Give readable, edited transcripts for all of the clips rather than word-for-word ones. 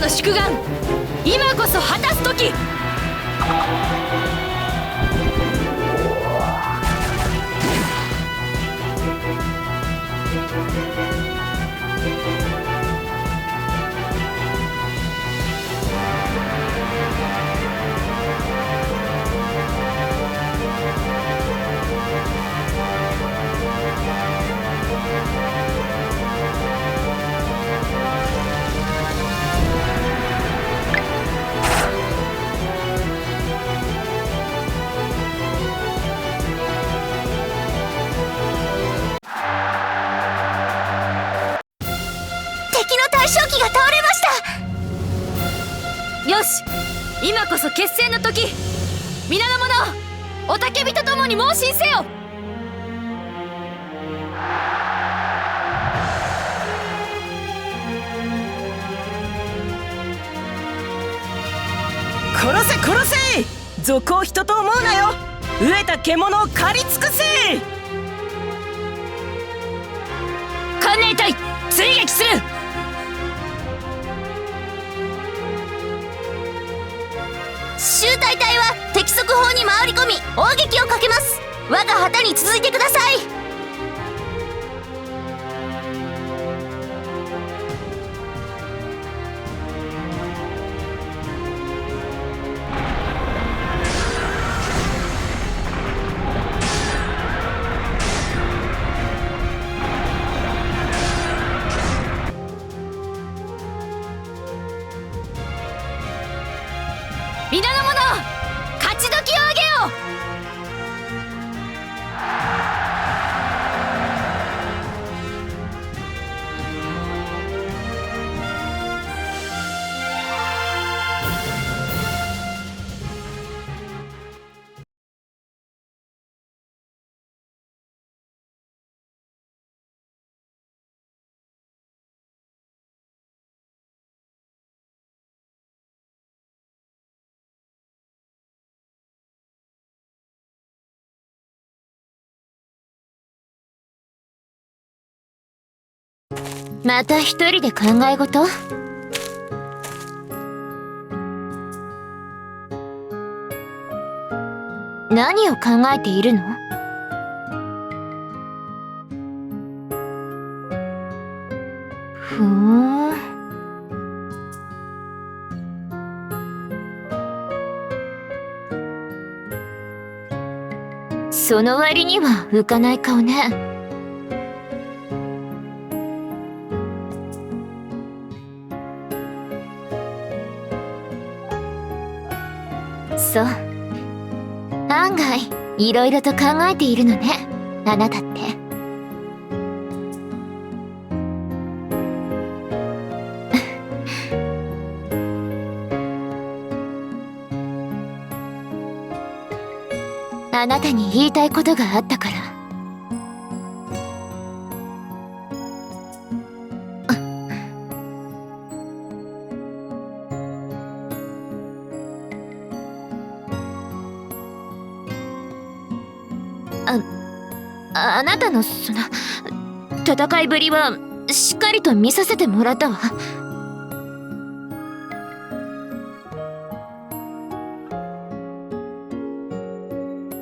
の宿願、今こそ果たす時。よし、今こそ決戦の時。皆の者、おたけびと共に猛進せよ。殺せ殺せ、賊を人と思うなよ。飢えた獣を狩り尽くせ。観念隊、追撃する。集大隊は敵側方に回り込み大撃をかけます。我が旗に続いてください。皆の者、勝ち時をあげよう。また一人で考え事？何を考えているの？ふーん。その割には浮かない顔ね。そう、案外いろいろと考えているのね、あなたって。あなたに言いたいことがあったから。あなたのその戦いぶりはしっかりと見させてもらったわ。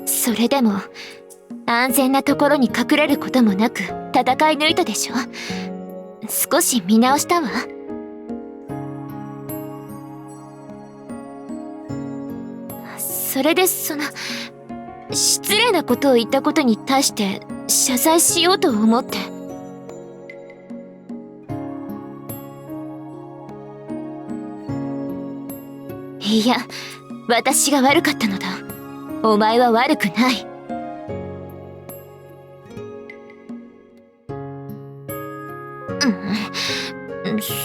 それでも安全なところに隠れることもなく戦い抜いたでしょ。少し見直したわ。それで失礼なことを言ったことに対して謝罪しようと思って。いや、私が悪かったのだ。お前は悪くない。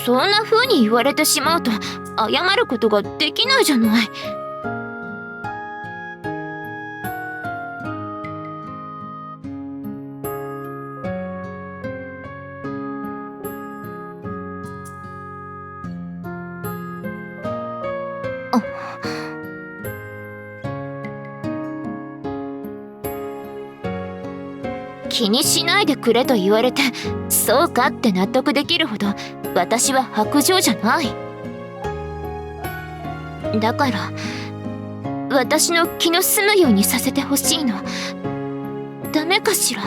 そんな風に言われてしまうと謝ることができないじゃない。気にしないでくれと言われてそうかって納得できるほど私は薄情じゃない。だから私の気の済むようにさせてほしいの。ダメかしら。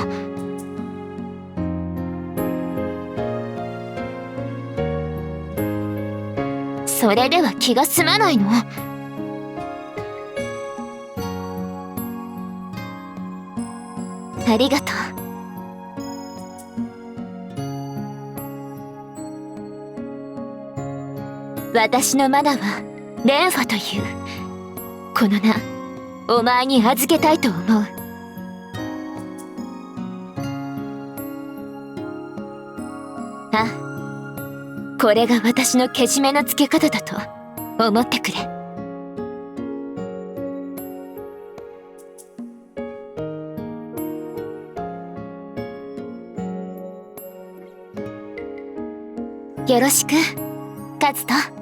それでは気が済まないの？ありがとう。私のマナはレンファという。この名、お前に預けたいと思う。あ、これが私のけじめのつけ方だと思ってくれ。よろしく、カズト。